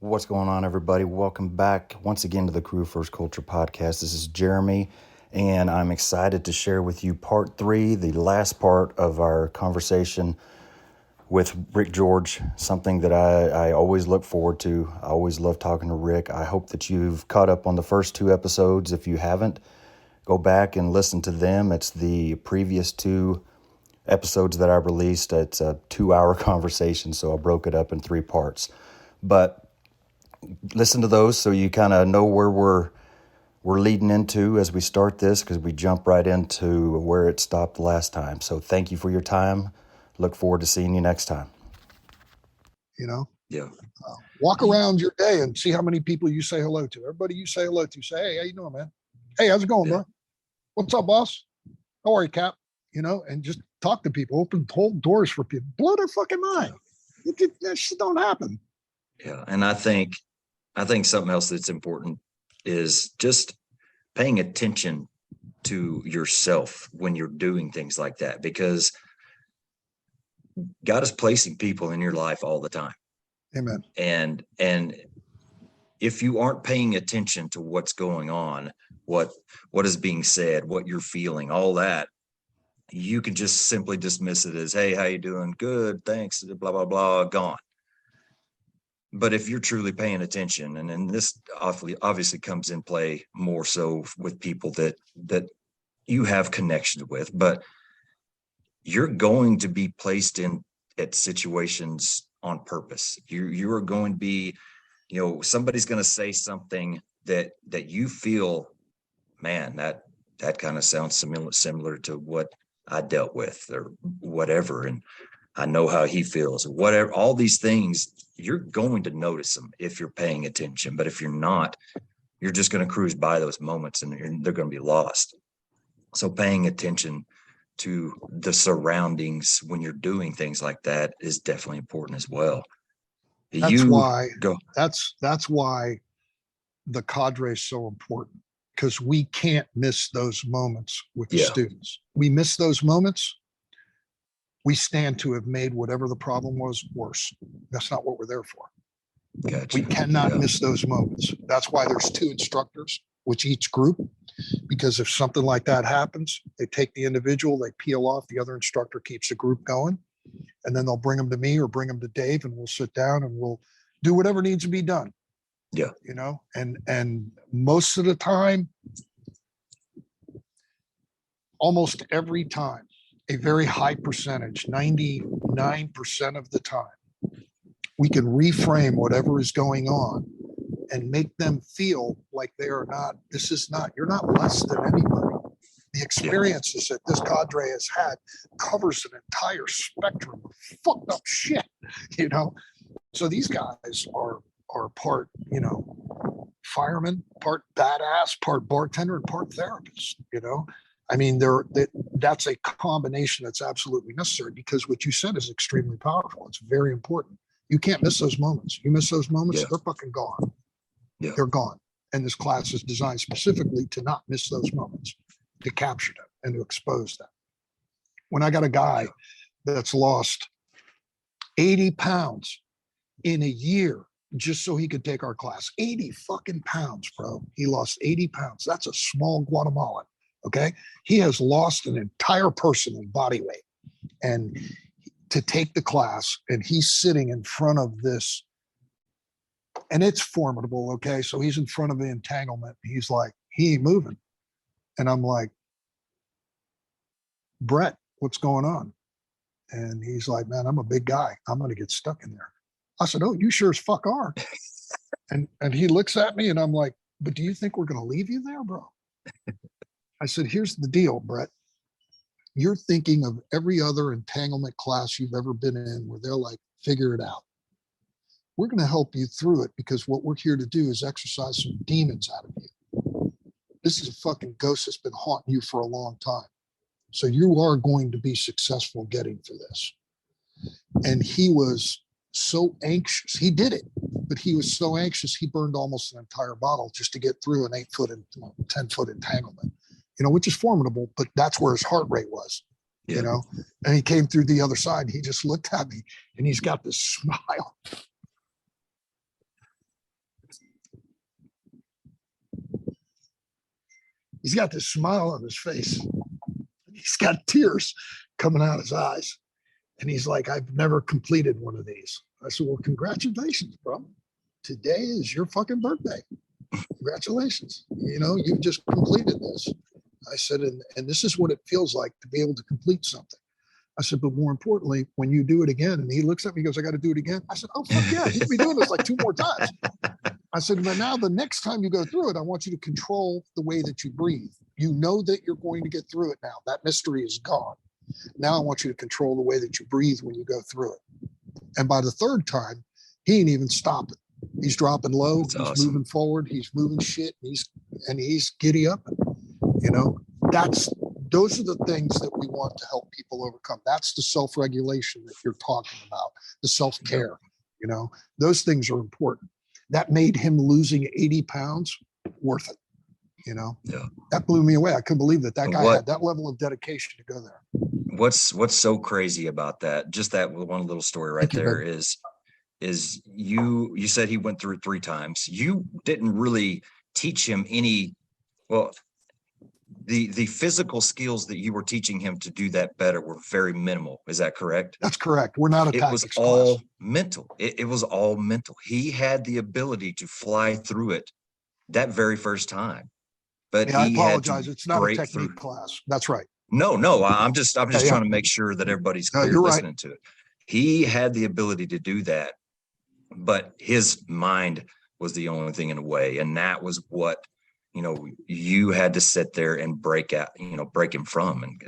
What's going on, everybody? Welcome back once again to the Crew First Culture podcast. This is Jeremy, and I'm excited to share with you part 3, the last part of our conversation with Ric Jorge, something that I always look forward to. I always love talking to Ric. I hope that you've caught up on the first 2 episodes. If you haven't, go back and listen to them. It's the previous 2 episodes that I released. It's a 2-hour conversation, so I broke it up in 3 parts. But listen to those so you kind of know where we're leading into as we start this, because we jump right into where it stopped last time. So thank you for your time. Look forward to seeing you next time. Yeah. Walk around your day and see how many people you say hello to. Everybody you say hello to, say, hey, how you doing, man? Hey, how's it going, bro? What's up, boss? How are you, Cap? And just talk to people, open whole doors for people, blow their fucking mind. That shit don't happen. Yeah. And I think something else that's important is just paying attention to yourself when you're doing things like that, because God is placing people in your life all the time. Amen. And if you aren't paying attention to what's going on, what is being said, what you're feeling, all that, you can just simply dismiss it as, hey, how you doing? Good, thanks, blah, blah, blah, gone. But if you're truly paying attention, and this obviously comes in play more so with people that you have connection with, but you're going to be placed in at situations on purpose. You are going to be, somebody's going to say something that you feel, man, that kind of sounds similar to what I dealt with or whatever, and I know how he feels or whatever. All these things, you're going to notice them if you're paying attention. But if you're not, you're just going to cruise by those moments and they're going to be lost. So paying attention to the surroundings when you're doing things like that is definitely important as well. That's why the cadre is so important, because we can't miss those moments with the students. We miss those moments, we stand to have made whatever the problem was worse. That's not what we're there for. Gotcha. We cannot miss those moments. That's why there's 2 instructors with each group, because if something like that happens, they take the individual, they peel off, the other instructor keeps the group going, and then they'll bring them to me or bring them to Dave, and we'll sit down and we'll do whatever needs to be done. Yeah. And most of the time, almost every time, a very high percentage, 99% of the time, we can reframe whatever is going on and make them feel like you're not less than anybody. The experiences that this cadre has had covers an entire spectrum of fucked up shit, So these guys are part, fireman, part badass, part bartender, and part therapist, I mean, that's a combination that's absolutely necessary, because what you said is extremely powerful. It's very important. You can't miss those moments. You miss those moments, they're fucking gone. Yeah. They're gone. And this class is designed specifically to not miss those moments, to capture them and to expose them. When I got a guy that's lost 80 pounds in a year just so he could take our class, 80 fucking pounds, bro. He lost 80 pounds. That's a small Guatemalan. Okay. He has lost an entire person in body weight, and to take the class, and he's sitting in front of this, and it's formidable. Okay. So he's in front of the entanglement. He's like, he ain't moving. And I'm like, Brett, what's going on? And he's like, man, I'm a big guy. I'm going to get stuck in there. I said, oh, you sure as fuck are. And he looks at me, and I'm like, but do you think we're going to leave you there, bro? I said, here's the deal, Brett. You're thinking of every other entanglement class you've ever been in where they're like, figure it out. We're going to help you through it, because what we're here to do is exercise some demons out of you. This is a fucking ghost that's been haunting you for a long time. So you are going to be successful getting through this. And he was so anxious. He did it, but he was so anxious, he burned almost an entire bottle just to get through an 8-foot and 10-foot entanglement. Which is formidable, but that's where his heart rate was, and he came through the other side. And he just looked at me, and he's got this smile. he's got this smile on his face. He's got tears coming out his eyes. And he's like, I've never completed one of these. I said, well, congratulations, bro. Today is your fucking birthday. Congratulations. You've just completed this. I said, and this is what it feels like to be able to complete something. I said, but more importantly, when you do it again, and he looks at me, he goes, I got to do it again. I said, oh, fuck yeah, you can be doing this like 2 more times. I said, but now the next time you go through it, I want you to control the way that you breathe. You know that you're going to get through it now. That mystery is gone. Now I want you to control the way that you breathe when you go through it. And by the 3rd time, he ain't even stopping. He's dropping low. That's he's awesome. Moving forward. He's moving shit. He's giddy up. Those are the things that we want to help people overcome. That's the self-regulation that you're talking about, the self-care. Those things are important. That made him losing 80 pounds worth it. Yeah. That blew me away. I couldn't believe that guy had that level of dedication to go there. What's so crazy about that? Just that one little story right there is you said he went through 3 times. You didn't really teach him any, well, the physical skills that you were teaching him to do that better were very minimal. Is that correct? That's correct. We're not a tactics class. It was all class. mental. It was all mental. He had the ability to fly through it that very first time. But I apologize. It's not a technique class. That's right. No, I'm just trying to make sure that everybody's clear listening to it. He had the ability to do that, but his mind was the only thing in the way. And that was what, you had to sit there and break him from. And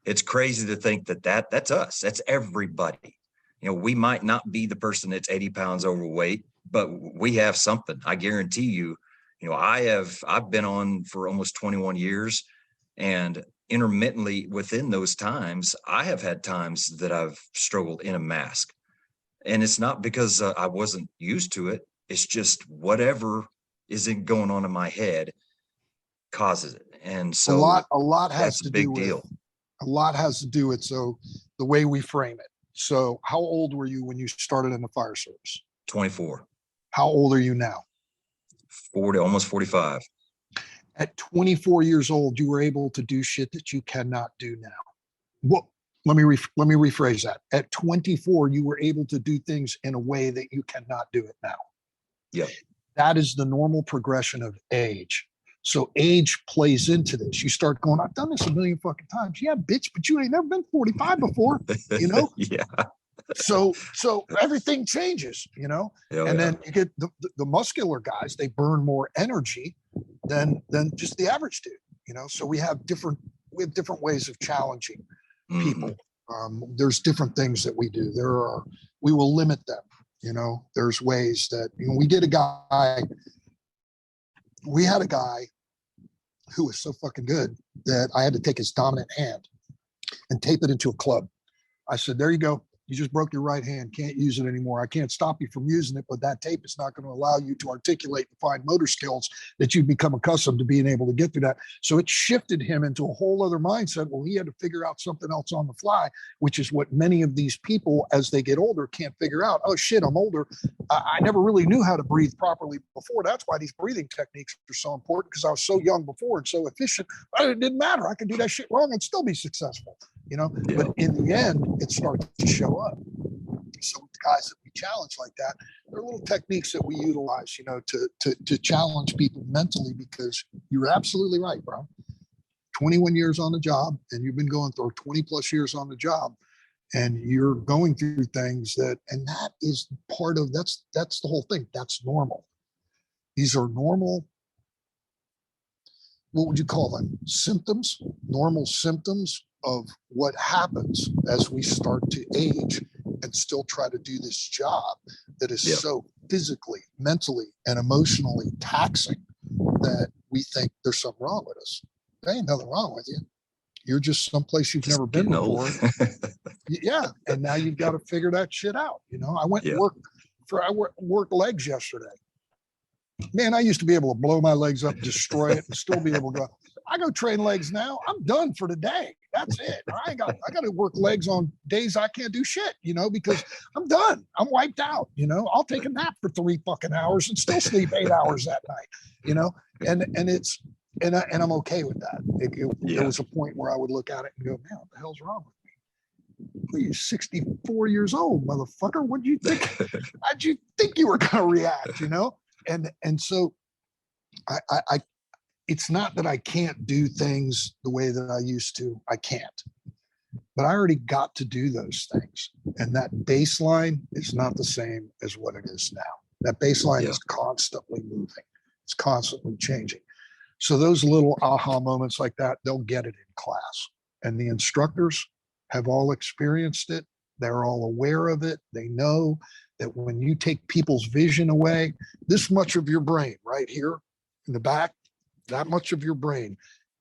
it's crazy to think that's us. That's everybody. We might not be the person that's 80 pounds overweight, but we have something. I guarantee you, I've been on for almost 21 years, and intermittently within those times, I have had times that I've struggled in a mask. And it's not because I wasn't used to it. It's just whatever isn't going on in my head causes it. And so a lot has to do with deal. A lot has to do with the way we frame it. So how old were you when you started in the fire service? 24. How old are you now? 40, almost 45. At 24 years old, you were able to do shit that you cannot do now. Well, let me rephrase that. At 24, you were able to do things in a way that you cannot do it now. Yeah. That is the normal progression of age. So age plays into this. You start going, I've done this a million fucking times. Yeah, bitch, but you ain't never been 45 before, Yeah. So everything changes, then you get the muscular guys, they burn more energy than just the average dude, So we have different ways of challenging people. There's different things that we do. We will limit them. There's ways that we had a guy who was so fucking good that I had to take his dominant hand and tape it into a club. I said, there you go. You just broke your right hand. Can't use it anymore. I can't stop you from using it, but that tape is not going to allow you to articulate the fine motor skills that you've become accustomed to being able to get through that. So it shifted him into a whole other mindset. Well, he had to figure out something else on the fly, which is what many of these people, as they get older, can't figure out. Oh shit, I'm older. I never really knew how to breathe properly before. That's why these breathing techniques are so important, because I was so young before and so efficient. But it didn't matter. I could do that shit wrong and still be successful. But in the end, it starts to show up. So with the guys that we challenge like that, there are little techniques that we utilize, to challenge people mentally, because you're absolutely right, bro. 21 years on the job, and you've been going through 20 plus years on the job, and you're going through things and that is part of, that's the whole thing. That's normal. These are normal, what would you call them? Symptoms, normal symptoms of what happens as we start to age and still try to do this job that is so physically, mentally, and emotionally taxing that we think there's something wrong with us. There ain't nothing wrong with you. You're just someplace you've never been before. Yeah. And now you've got to figure that shit out. I went and worked legs yesterday. Man, I used to be able to blow my legs up, destroy it, and still be able to go. I go train legs now. I'm done for the day. That's it. I got to work legs on days I can't do shit, because I'm done. I'm wiped out. I'll take a nap for 3 fucking hours and still sleep 8 hours that night, and and I'm okay with that. Yeah. There was a point where I would look at it and go, man, what the hell's wrong with me? Well, you're 64 years old, motherfucker. What do you think? How'd you think you were going to react? You know? And so I it's not that I can't do things the way that I used to. I can't, but I already got to do those things. And that baseline is not the same as what it is now. That baseline is constantly moving. It's constantly changing. So those little aha moments like that, they'll get it in class. And the instructors have all experienced it. They're all aware of it. They know that when you take people's vision away, this much of your brain right here in the back, that much of your brain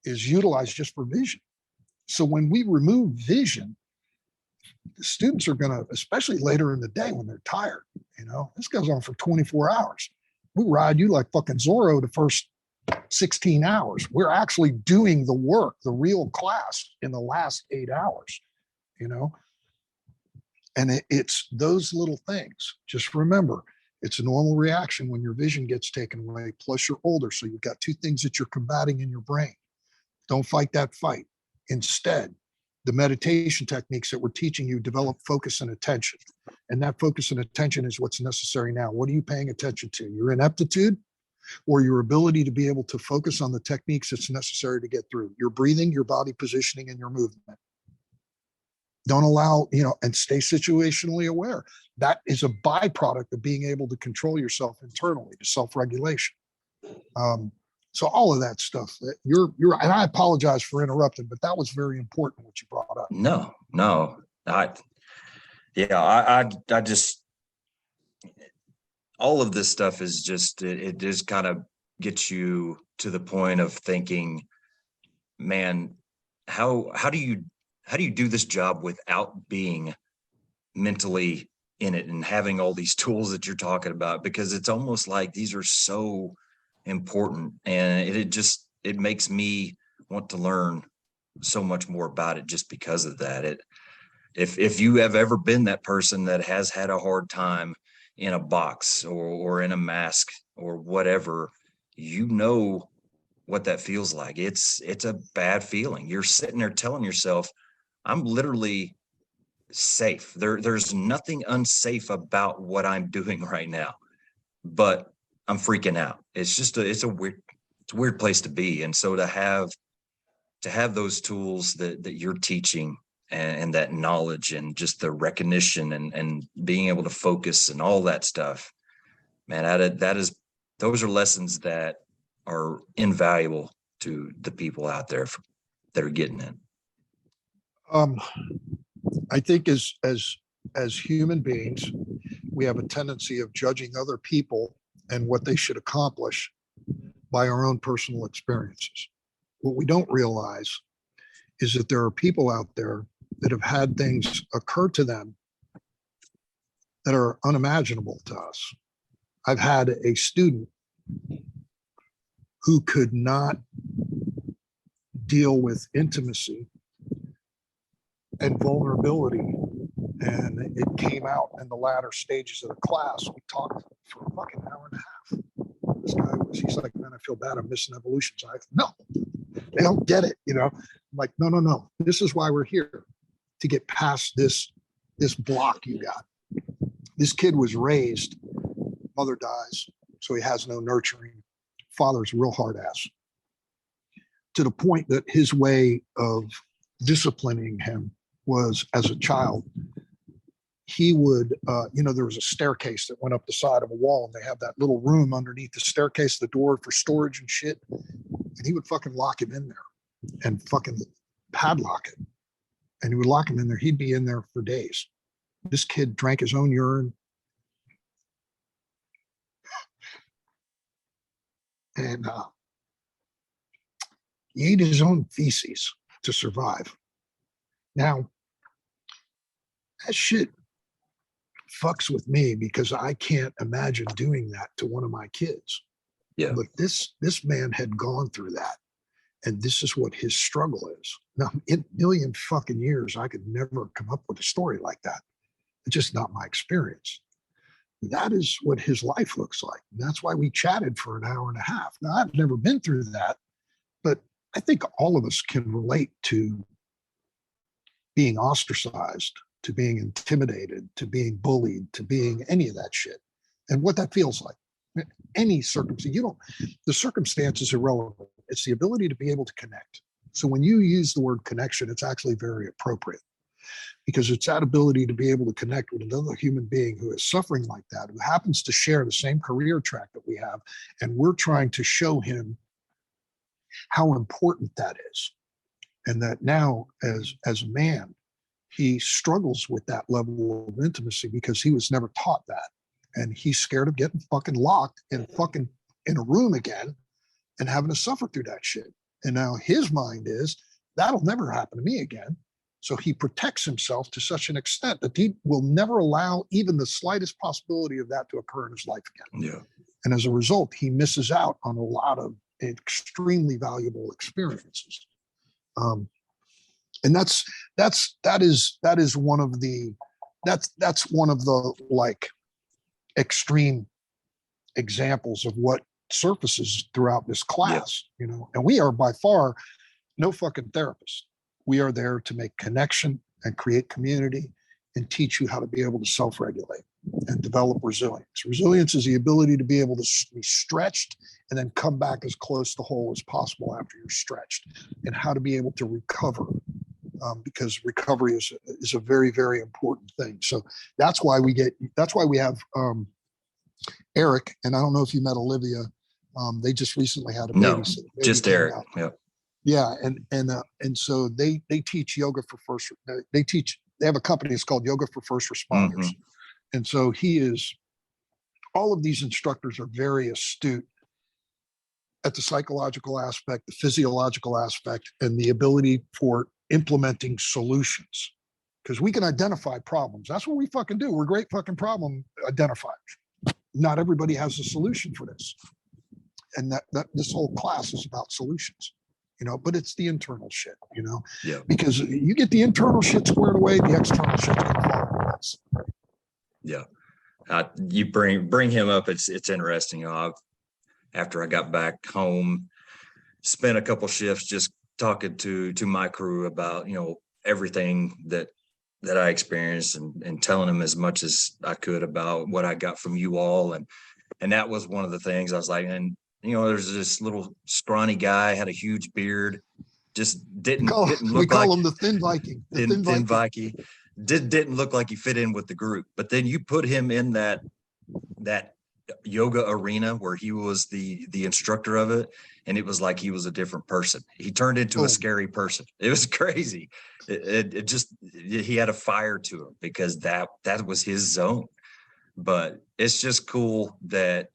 is utilized just for vision. So when we remove vision, the students are going to, especially later in the day when they're tired, you know, this goes on for 24 hours. We ride you like fucking Zorro the first 16 hours. We're actually doing the work, the real class in the last 8 hours, you know? And it's those little things. Just remember, it's a normal reaction when your vision gets taken away, plus you're older. So you've got two things that you're combating in your brain. Don't fight that fight. Instead, the meditation techniques that we're teaching you develop focus and attention. And that focus and attention is what's necessary now. What are you paying attention to? Your ineptitude or your ability to be able to focus on the techniques that's necessary to get through? Your breathing, your body positioning, and your movement. Don't allow, you know, and stay situationally aware. That is a byproduct of being able to control yourself internally, to self-regulation. So all of that stuff that you're, and I apologize for interrupting, but that was very important what you brought up. No, I just, all of this stuff is just, it just kind of gets you to the point of thinking, man, how do you do this job without being mentally in it and having all these tools that you're talking about? Because it's almost like these are so important, and it makes me want to learn so much more about it just because of that. If you have ever been that person that has had a hard time in a box or in a mask or whatever, you know what that feels like. It's a bad feeling. You're sitting there telling yourself, I'm literally safe. There's nothing unsafe about what I'm doing right now, but I'm freaking out. It's a weird place to be. And so to have those tools that you're teaching and that knowledge and just the recognition and being able to focus and all that stuff, man, those are lessons that are invaluable to the people out there that are getting it. I think as human beings, we have a tendency of judging other people and what they should accomplish by our own personal experiences. What we don't realize is that there are people out there that have had things occur to them that are unimaginable to us. I've had a student who could not deal with intimacy and vulnerability, and it came out in the latter stages of the class. We talked for a fucking hour and a half. This guy he's like, man, I feel bad, I'm missing evolution. So no, they don't get it, you know. I'm like, no, this is why we're here, to get past this block you got. This kid was raised, mother dies, so he has no nurturing. Father's a real hard ass, to the point that his way of disciplining him was, as a child, he would, there was a staircase that went up the side of a wall, and they have that little room underneath the staircase, the door for storage and shit. And he would fucking lock him in there and fucking padlock it. And he would lock him in there. He'd be in there for days. This kid drank his own urine. And he ate his own feces to survive. Now, that shit fucks with me because I can't imagine doing that to one of my kids. Yeah. But this man had gone through that, and this is what his struggle is. Now, in a million fucking years, I could never come up with a story like that. It's just not my experience. That is what his life looks like. And that's why we chatted for an hour and a half. Now, I've never been through that, I think all of us can relate to being ostracized, to being intimidated, to being bullied, to being any of that shit, and what that feels like. Any circumstance, the circumstance is irrelevant. It's the ability to be able to connect. So when you use the word connection, it's actually very appropriate, because it's that ability to be able to connect with another human being who is suffering like that, who happens to share the same career track that we have. And we're trying to show him how important that is. And that now, as a man, he struggles with that level of intimacy because he was never taught that. And he's scared of getting fucking locked in a room again and having to suffer through that shit. And now his mind is, that'll never happen to me again. So he protects himself to such an extent that he will never allow even the slightest possibility of that to occur in his life again. Yeah. And as a result, he misses out on a lot of extremely valuable experiences. And that is one of the like extreme examples of what surfaces throughout this class, you know. And we are by far no fucking therapists. We are there to make connection and create community and teach you how to be able to self-regulate and develop resilience. Resilience is the ability to be able to be stretched and then come back as close to whole as possible after you're stretched, and how to be able to recover, because recovery is a very, very important thing. So that's why we have Eric, and I don't know if you met Olivia. They just recently had a baby. No, so the baby just came Eric. out. Yep. Yeah, and so they teach yoga for first. They have a company. It's called Yoga for First Responders, Mm-hmm. and so all of these instructors are very astute at the psychological aspect, the physiological aspect, and the ability for implementing solutions. Because we can identify problems. That's what we fucking do. We're great fucking problem identifiers. Not everybody has a solution for this, and that this whole class is about solutions. You know, but it's the internal shit, you know, because you get the internal shit squared away, the external shit's gonna fall into place. Yeah. You bring him up. It's interesting. You know, after I got back home, spent a couple shifts just talking to my crew about, you know, everything that I experienced, and telling them as much as I could about what I got from you all. And that was one of the things I was like, and you know, there's this little scrawny guy, had a huge beard, just didn't look we call him the Thin Viking. Thin Viking. Didn't look like he fit in with the group. But then you put him in that yoga arena where he was the instructor of it, and it was like he was a different person. He turned into a scary person. It was crazy. He had a fire to him because that was his zone. But it's just cool that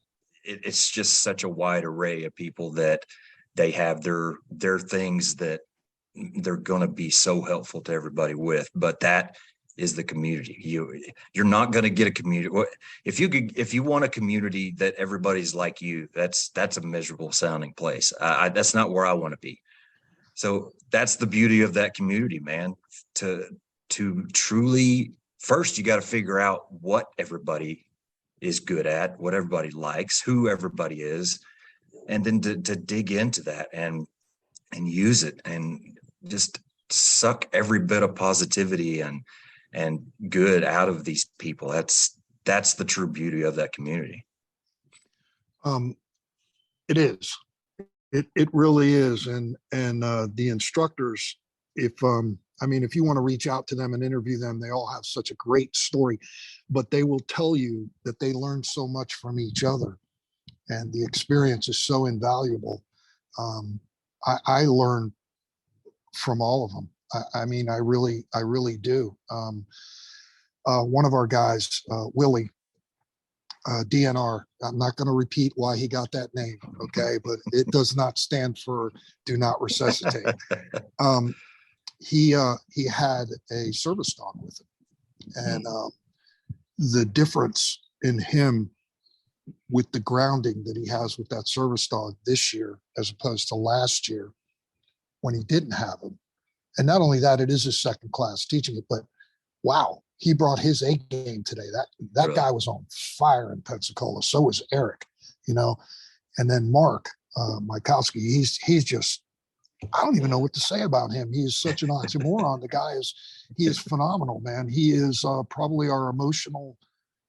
it's just such a wide array of people that they have their things that they're going to be so helpful to everybody with. But that is the community. You're not going to get a community. If you want a community that everybody's like you, that's a miserable sounding place. That's not where I want to be. So that's the beauty of that community, man. To truly, first you got to figure out what everybody is good at, what everybody likes, who everybody is, and then to dig into that and use it and just suck every bit of positivity and good out of these people. That's the true beauty of that community. It is. It really is. And the instructors, if you want to reach out to them and interview them, they all have such a great story, but they will tell you that they learned so much from each other, and the experience is so invaluable. I learn from all of them. I really do. One of our guys, Willie, DNR. I'm not going to repeat why he got that name, okay? But it does not stand for do not resuscitate. He had a service dog with him, and the difference in him with the grounding that he has with that service dog this year as opposed to last year when he didn't have him. And not only that, it is his second class teaching it, but wow, he brought his A game today. That Really? Guy was on fire in Pensacola. So was Eric, you know. And then Mark Mykowski, I don't even know what to say about him. He is such an oxymoron. The guy he is phenomenal, man. He is probably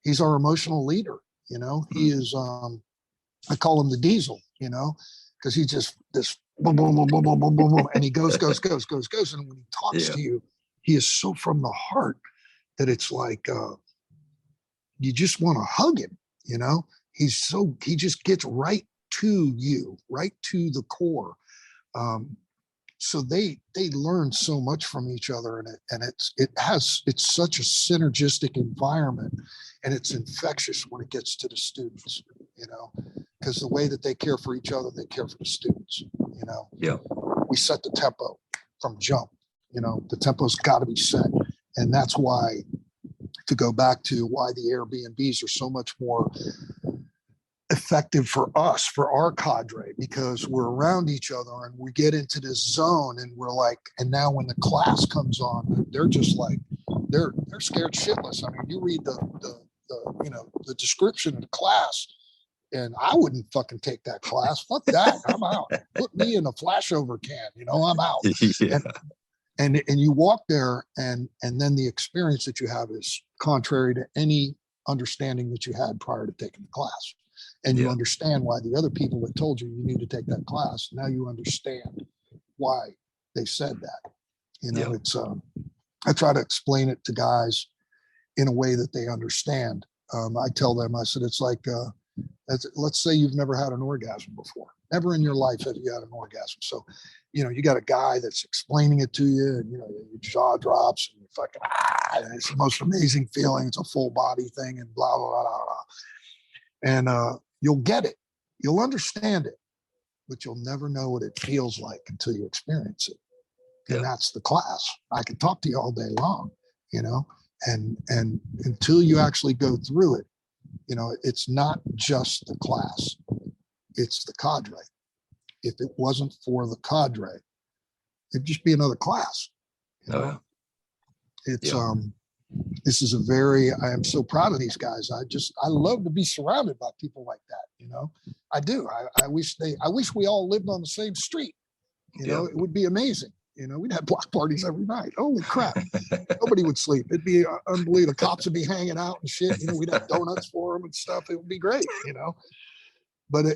he's our emotional leader. You know, he is, I call him the diesel, you know, because he just, this boom, boom, boom, boom, boom, boom, boom, boom, and he goes. And when he talks to you, he is so from the heart that it's like, you just want to hug him, you know. He just gets right to you, right to the core. So they learn so much from each other, and it's such a synergistic environment, and it's infectious when it gets to the students, you know, because the way that they care for each other, they care for the students, you know. Yeah. We set the tempo from jump, you know. The tempo's got to be set, and that's why, to go back to why the Airbnbs are so much more effective for us, for our cadre, because we're around each other and we get into this zone, and we're like, and now when the class comes on, they're just like, they're scared shitless. I mean, you read the you know, the description of the class, and I wouldn't fucking take that class. Fuck that. I'm out. Put me in a flashover can, you know, I'm out. Yeah. And you walk there, and then the experience that you have is contrary to any understanding that you had prior to taking the class. And you understand why the other people that told you need to take that class, now you understand why they said that. You know, it's I try to explain it to guys in a way that they understand. I tell them, I said, it's like, let's say you've never had an orgasm before. Never in your life have you had an orgasm. So, you know, you got a guy that's explaining it to you, and, you know, your jaw drops, and you're fucking, and it's the most amazing feeling. It's a full body thing, and blah, blah, blah, blah, blah. And you'll get it. You'll understand it, but you'll never know what it feels like until you experience it. And that's the class. I can talk to you all day long, you know, and until you actually go through it, you know, it's not just the class, it's the cadre. If it wasn't for the cadre, it'd just be another class. You know? It's this is I am so proud of these guys. I love to be surrounded by people like that. You know, I do. I wish we all lived on the same street. You know, it would be amazing. You know, we'd have block parties every night. Holy crap. Nobody would sleep. It'd be unbelievable. Cops would be hanging out and shit. You know, we'd have donuts for them and stuff. It would be great, you know. But,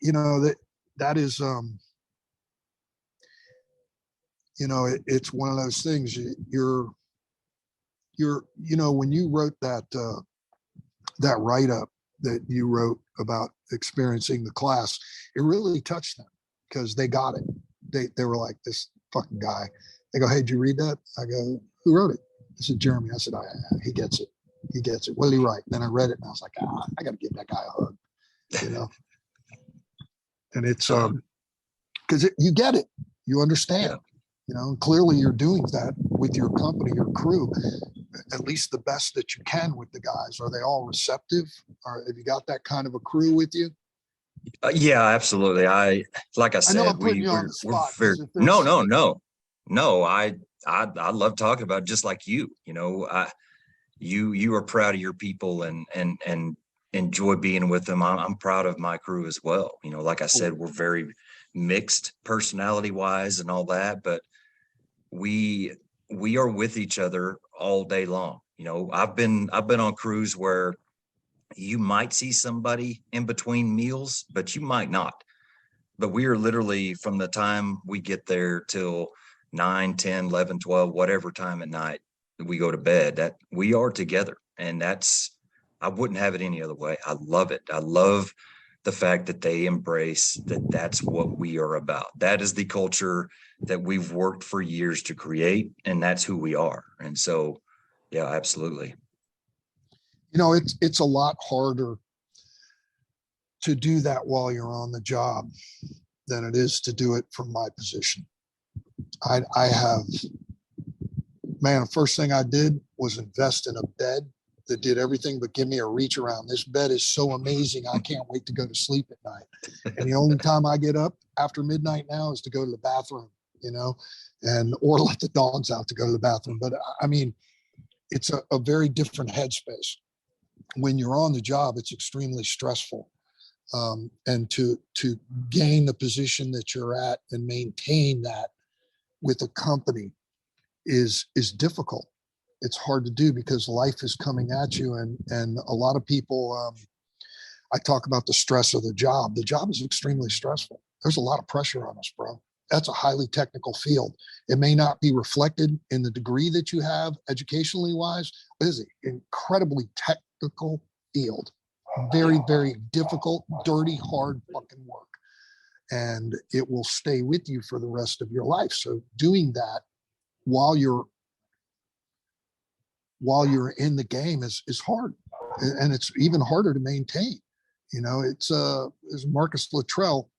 you know, that is, you know, it's one of those things. You're, you know, when you wrote that write-up that you wrote about experiencing the class, it really touched them because they got it. They were like, this fucking guy. They go, hey, did you read that? I go, who wrote it? I said, Jeremy. I said, he gets it. He gets it. What did he write? Then I read it, and I was like, I got to give that guy a hug, you know? And it's, because you get it. You understand, you know, and clearly you're doing that with your company, your crew, at least the best that you can with the guys. Are they all receptive? Or have you got that kind of a crew with you? Yeah, absolutely. Like I said, I know I'm putting you on the spot. No. I love talking about it, just like you. You know, you are proud of your people and enjoy being with them. I'm proud of my crew as well. You know, like I said, we're very mixed personality wise and all that, but we are with each other all day long. You know, I've been on crews where you might see somebody in between meals, but you might not. But we are literally, from the time we get there till 9, 10, 11, 12, whatever time at night we go to bed, that we are together. And I wouldn't have it any other way. I love it. I love the fact that they embrace that that's what we are about. That is the culture that we've worked for years to create, and that's who we are. And so, yeah, absolutely. You know, it's a lot harder to do that while you're on the job than it is to do it from my position. I have, man, the first thing I did was invest in a bed that did everything but give me a reach around. This bed is so amazing. I can't wait to go to sleep at night. And the only time I get up after midnight now is to go to the bathroom, you know, or let the dogs out to go to the bathroom. But I mean, it's a very different headspace. When you're on the job, it's extremely stressful. and to gain the position that you're at and maintain that with a company is difficult. It's hard to do because life is coming at you, and a lot of people, I talk about the stress of the job. The job is extremely stressful. There's a lot of pressure on us, bro. That's a highly technical field. It may not be reflected in the degree that you have educationally wise, but it is an incredibly technical field. Very, very difficult, dirty, hard fucking work. And it will stay with you for the rest of your life. So doing that while you're in the game is hard. And it's even harder to maintain. You know, it's Marcus Luttrell.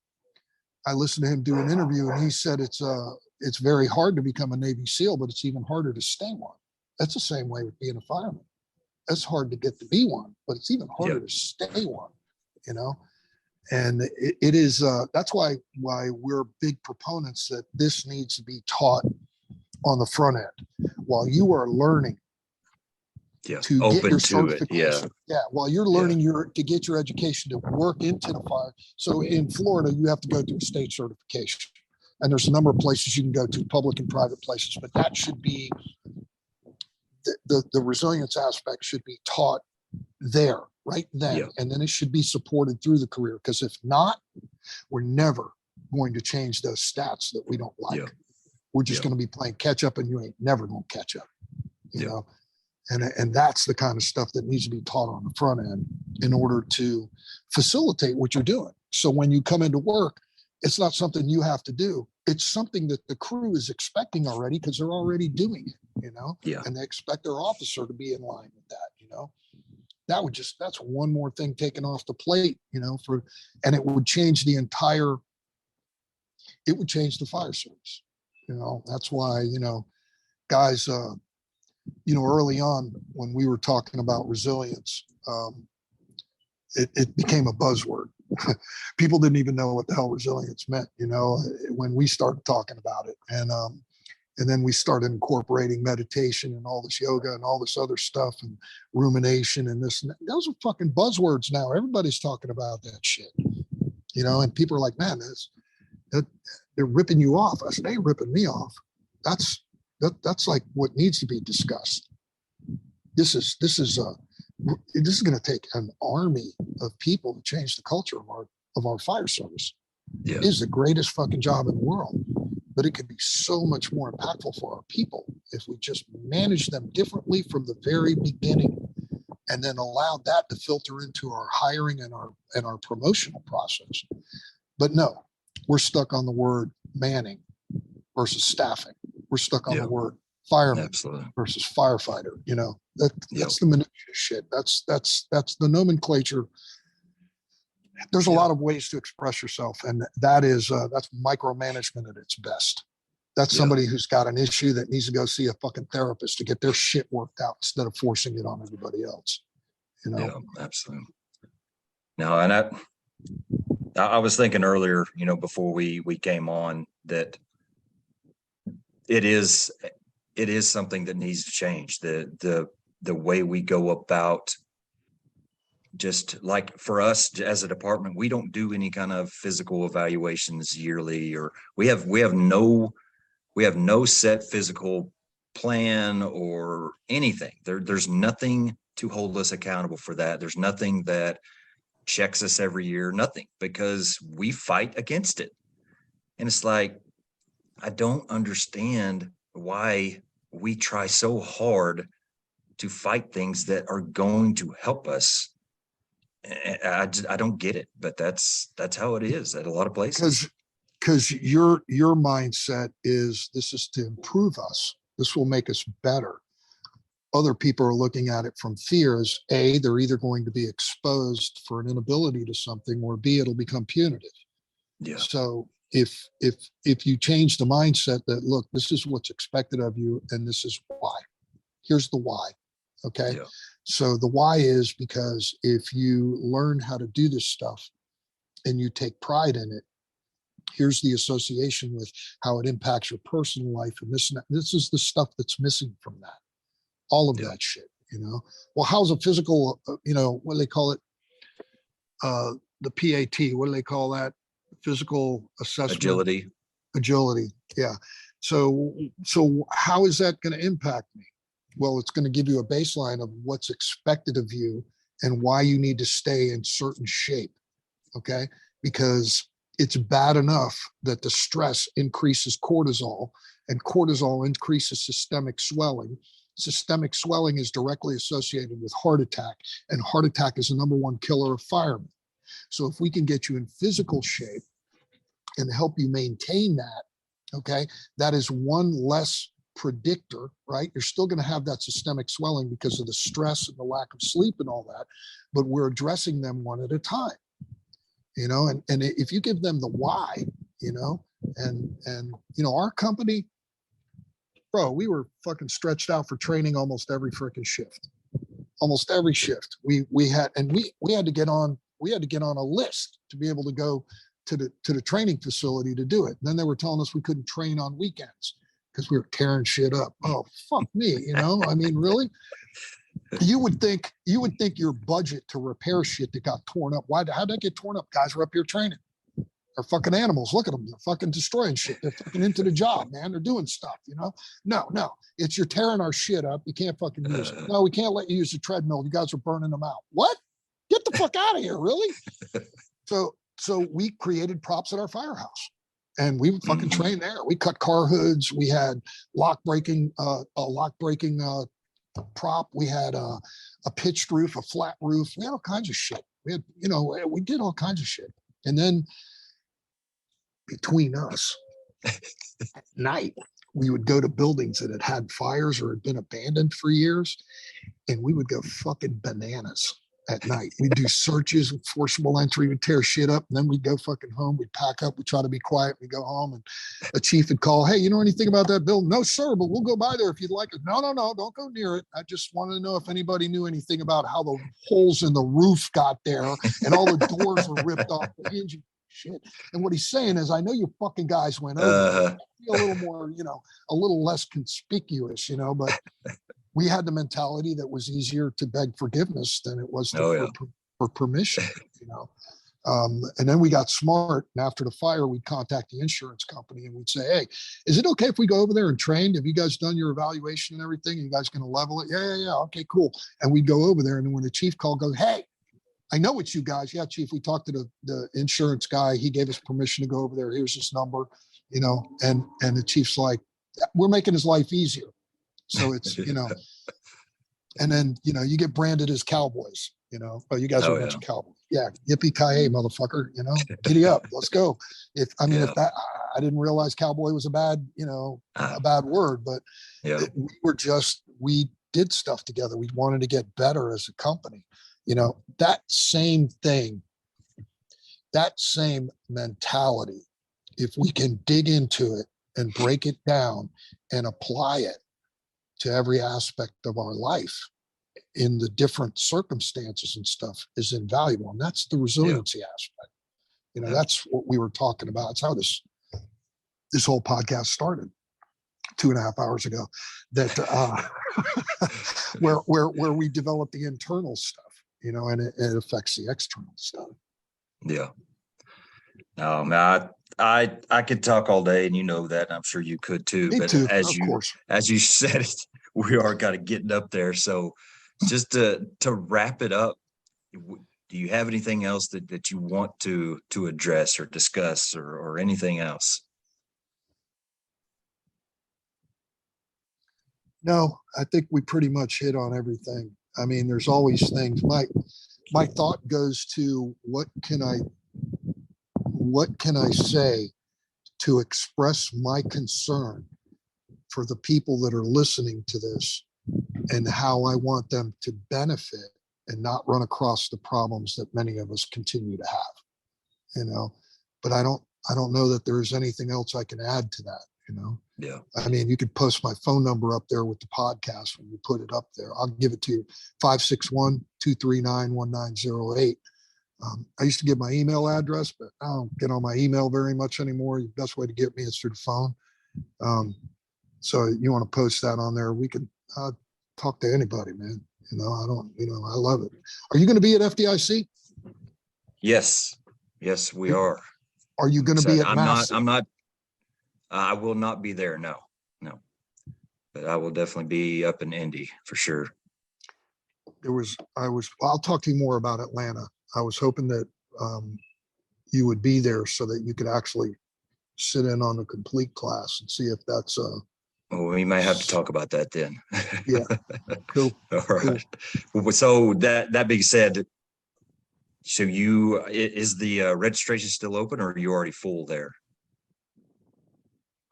I listened to him do an interview, and he said it's very hard to become a Navy SEAL, but it's even harder to stay one. That's the same way with being a fireman. It's hard to get to be one, but it's even harder to stay one, you know? And it is, that's why we're big proponents that this needs to be taught on the front end while you are learning to get your certification. While you're learning to get your education to work into the fire. So in Florida, you have to go through a state certification, and there's a number of places you can go to, public and private places, but that should be the resilience aspect should be taught there right then, and then it should be supported through the career, because if not, we're never going to change those stats that we don't like. We're just going to be playing catch up, and you ain't never going to catch up, you know. And that's the kind of stuff that needs to be taught on the front end in order to facilitate what you're doing. So when you come into work, it's not something you have to do. It's something that the crew is expecting already, because they're already doing it, you know? And they expect their officer to be in line with that, you know? That's one more thing taken off the plate, you know, and it would change the fire service. You know, that's why, you know, guys, you know, early on when we were talking about resilience, it became a buzzword. People didn't even know what the hell resilience meant, you know, when we started talking about it. And then we started incorporating meditation and all this yoga and all this other stuff and rumination and this and that. Those are fucking buzzwords now. Everybody's talking about that shit, you know, and people are like, man, they're ripping you off. I said, they ain't ripping me off. That's like what needs to be discussed. This is going to take an army of people to change the culture of our fire service. It is the greatest fucking job in the world, but it could be so much more impactful for our people if we just manage them differently from the very beginning, and then allow that to filter into our hiring and our promotional process. But no, we're stuck on the word manning versus staffing. We're stuck on the word fireman versus firefighter. You know, that's the minutia shit. That's the nomenclature. There's a lot of ways to express yourself, and that's micromanagement at its best. That's somebody who's got an issue that needs to go see a fucking therapist to get their shit worked out instead of forcing it on everybody else. You know? Yeah, absolutely. Now, and I was thinking earlier, you know, before we came on, that it is something that needs to change. The way we go about, just like for us as a department, we don't do any kind of physical evaluations yearly, or we have no set physical plan or anything. There's nothing to hold us accountable for that. There's nothing that checks us every year, nothing, because we fight against it. And it's like, I don't understand why we try so hard to fight things that are going to help us. I don't get it, but that's how it is at a lot of places. Because your mindset is, this is to improve us. This will make us better. Other people are looking at it from fear as A, they're either going to be exposed for an inability to something, or B, it'll become punitive. Yeah. So if you change the mindset that, look, this is what's expected of you, and this is why. Here's the why. Okay. Yeah. So the why is because if you learn how to do this stuff and you take pride in it, here's the association with how it impacts your personal life and this and that. This is the stuff that's missing from that. All of that shit, you know. Well, how's a physical, you know, what do they call it? the PAT, what do they call that? Physical assessment. Agility. Yeah. So how is that going to impact me? Well, it's going to give you a baseline of what's expected of you and why you need to stay in certain shape. Okay. Because it's bad enough that the stress increases cortisol, and cortisol increases systemic swelling. Systemic swelling is directly associated with heart attack, and heart attack is the number one killer of firemen. So if we can get you in physical shape and help you maintain that, okay, that is one less predictor, right? You're still going to have that systemic swelling because of the stress and the lack of sleep and all that, but we're addressing them one at a time, and if you give them the why, and our company, bro, we were fucking stretched out for training almost every freaking shift. Almost every shift. We had to get on a list to be able to go to the training facility to do it. And then they were telling us we couldn't train on weekends because we were tearing shit up. Oh, fuck me, I mean, really? You would think your budget to repair shit that got torn up. How'd that get torn up? Guys were up here training. They're fucking animals. Look at them. They're fucking destroying shit. They're fucking into the job, man. They're doing stuff, No. It's you're tearing our shit up. You can't fucking use it. No, we can't let you use the treadmill. You guys are burning them out. What? Get the fuck out of here, really? So we created props at our firehouse. And we would fucking train there. We cut car hoods. We had lock breaking prop. We had a pitched roof, a flat roof. We had all kinds of shit. We had, we did all kinds of shit. And then between us, at night, we would go to buildings that had fires or had been abandoned for years, and we would go fucking bananas at night. We'd do searches, forcible entry, we'd tear shit up, and then we'd go fucking home. We'd pack up, we'd try to be quiet, we'd go home, and a chief would call, hey, you know anything about that building? No, sir, but we'll go by there if you'd like it. No, don't go near it. I just wanted to know if anybody knew anything about how the holes in the roof got there and all the doors were ripped off the hinge. Shit. And what he's saying is, I know you fucking guys went over a little more, a little less conspicuous, but we had the mentality that was easier to beg forgiveness than it was for permission, and then we got smart. And after the fire, we'd contact the insurance company and we'd say, hey, is it okay if we go over there and train? Have you guys done your evaluation and everything? Are you guys going to level it? Yeah. Okay, cool. And we'd go over there. And then when the chief called, goes, hey, I know it's you guys. Yeah, chief, we talked to the insurance guy. He gave us permission to go over there. Here's his number, and the chief's like, we're making his life easier. So it's, and then, you get branded as cowboys, oh, you guys are a bunch of cowboys. Yeah. Yippee-ki-yay, motherfucker, giddy up. Let's go. If that, I didn't realize cowboy was a bad word, but we did stuff together. We wanted to get better as a company. That same thing, that same mentality, if we can dig into it and break it down and apply it to every aspect of our life in the different circumstances and stuff, is invaluable. And that's the resiliency aspect. That's what we were talking about. It's how this whole podcast started 2.5 hours ago, that where we developed the internal stuff, and it affects the external stuff. Yeah. No, man, I could talk all day, and that, and I'm sure you could too. Me but too, as you said it, we are kind of getting up there. So just to wrap it up, do you have anything else that you want to address or discuss or anything else? No, I think we pretty much hit on everything. I mean, there's always things. My thought goes to what can I say to express my concern for the people that are listening to this, and how I want them to benefit and not run across the problems that many of us continue to have, but I don't know that there's anything else I can add to that, Yeah. I mean, you could post my phone number up there with the podcast when you put it up there. I'll give it to you, 561-239-1908. I used to give my email address, but I don't get on my email very much anymore. The best way to get me is through the phone. So you want to post that on there, we can talk to anybody, man. I love it. Are you going to be at FDIC? Yes, we are. Are you going to be at Mass? I will not be there. No, but I will definitely be up in Indy for sure. I'll talk to you more about Atlanta. I was hoping that you would be there so that you could actually sit in on a complete class and see if that's well, we may have to talk about that then. Yeah. Cool. All right. Cool. So that being said, so is the registration still open, or are you already full there?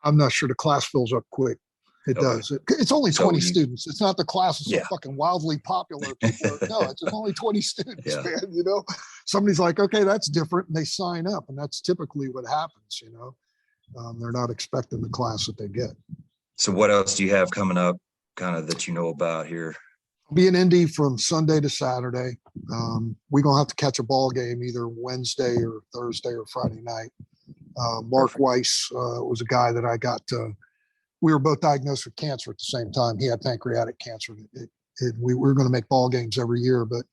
I'm not sure. The class fills up quick. It does. It's only 20 students. It's not the class is so fucking wildly popular. No, it's only 20 students, man. You know, somebody's like, okay, that's different. And they sign up. And that's typically what happens, you know. They're not expecting the class that they get. So what else do you have coming up kind of that you know about here? I'll be in Indy from Sunday to Saturday. We're going to have to catch a ball game either Wednesday or Thursday or Friday night. Mark Weiss was a guy that I got we were both diagnosed with cancer at the same time. He had pancreatic cancer. We were going to make ball games every year, but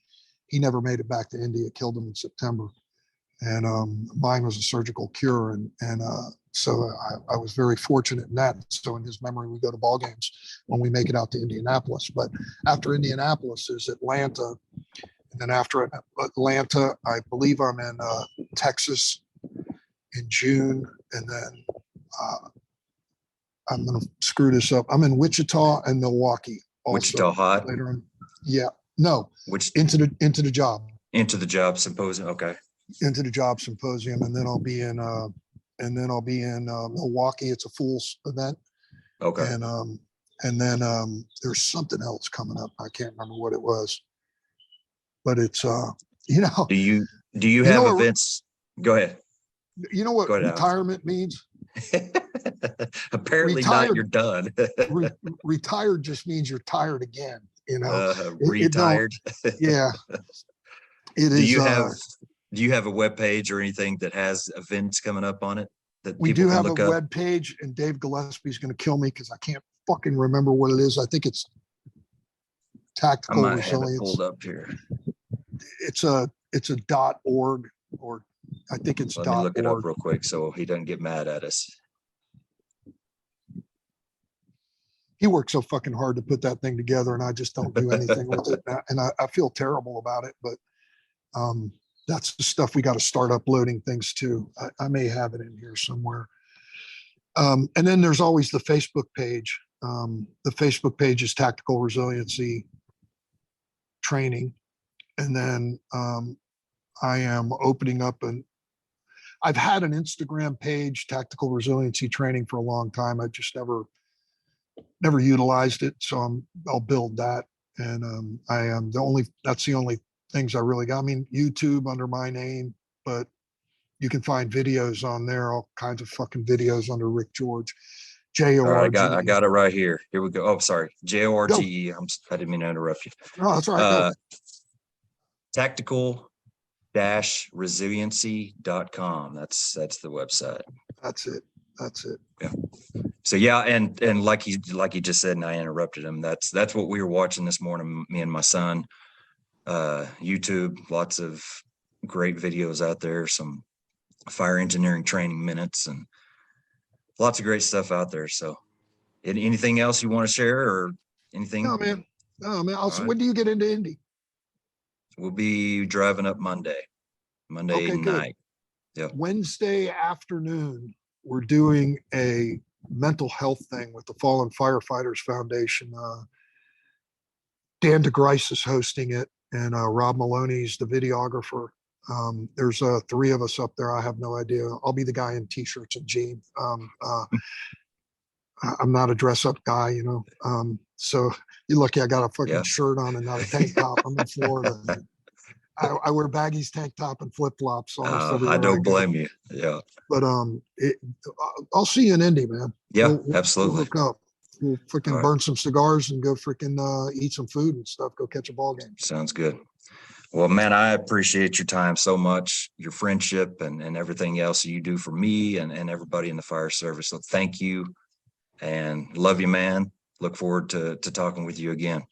he never made it back to Indy. It killed him in September. And mine was a surgical cure. So I was very fortunate in that. So in his memory, we go to ball games when we make it out to Indianapolis. But after Indianapolis is Atlanta. And then after Atlanta, I believe I'm in Texas in June. And then I'm going to screw this up. I'm in Wichita and Milwaukee. Also Wichita hot? Later on. Yeah. No. Into the job. Into the job symposium. Okay. Into the job symposium. And then I'll be in Milwaukee. It's a full event. Okay. And then there's something else coming up. I can't remember what it was, but it's you know. Do you have events? Go ahead. You know what retirement means? Apparently not. You're done. Retired just means you're tired again. You know, retired. Yeah. It is. Do you have a web page or anything that has events coming up on it? That we do have a web page, and Dave Gillespie's going to kill me because I can't fucking remember what it is. I think it's Tactical Resilience. Have it pulled up here. It's a .org, or I think it's Let me look it up real quick so he doesn't get mad at us. He worked so fucking hard to put that thing together, and I just don't do anything with it. And I feel terrible about it, but that's the stuff we got to start uploading things to. I may have it in here somewhere. And then there's always the Facebook page. The Facebook page is Tactical Resiliency Training. And then I am opening up I've had an Instagram page, Tactical Resiliency Training, for a long time. I just never utilized it. So I'll build that. And that's the only things I really got. I mean, YouTube under my name, but you can find videos on there, all kinds of fucking videos under Ric Jorge. Jorge. I got it right here. Here we go. Oh, sorry. Jorge. I didn't mean to interrupt you. No, that's all right. Tactical-resiliency.com. That's the website. That's it. Yeah. So yeah, and like he just said, and I interrupted him. That's what we were watching this morning, me and my son. YouTube, lots of great videos out there, some fire engineering training minutes, and lots of great stuff out there. So anything else you want to share or anything? No, man. When do you get into Indy? We'll be driving up Monday night. Yeah. Wednesday afternoon, we're doing a mental health thing with the Fallen Firefighters Foundation. Dan DeGrice is hosting it, and Rob Maloney's the videographer. There's 3 of us up there. I have no idea. I'll be the guy in t-shirts and jeans. I'm not a dress-up guy, you know. So you're lucky I got a fucking shirt on and not a tank top. I'm in Florida. I wear baggies, tank top, and flip-flops. I don't blame you. Yeah. But I'll see you in Indy, man. Yeah, absolutely. We'll hook up. We'll freaking burn some cigars and go freaking eat some food and stuff. Go catch a ball game. Sounds good. Well, man, I appreciate your time so much, your friendship and everything else you do for me and everybody in the fire service. So thank you and love you, man. Look forward to talking with you again.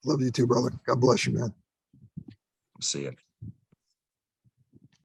Love you too, brother. God bless you, man. See you.